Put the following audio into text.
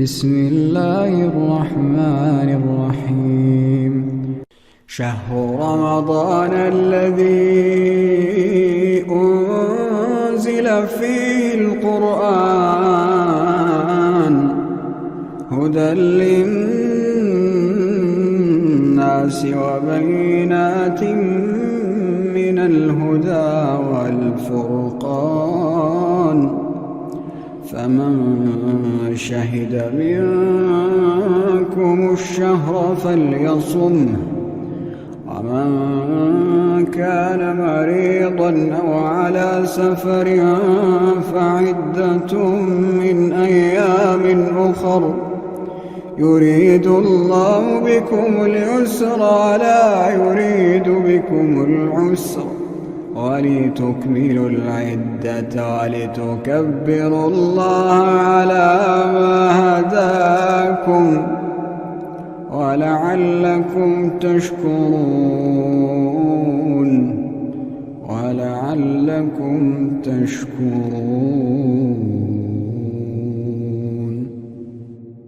بسم الله الرحمن الرحيم. شهر رمضان الذي أنزل فيه القرآن هدى للناس وبينات من الهدى والفرقان، فمن شهد منكم الشهر فليصمه، ومن كان مريضا أو على سفر فعدة من أيام أخر، يريد الله بكم اليسر ولا يريد بكم العسر، ولتكملوا العدة ولتكبروا الله على ما هداكم ولعلكم تشكرون.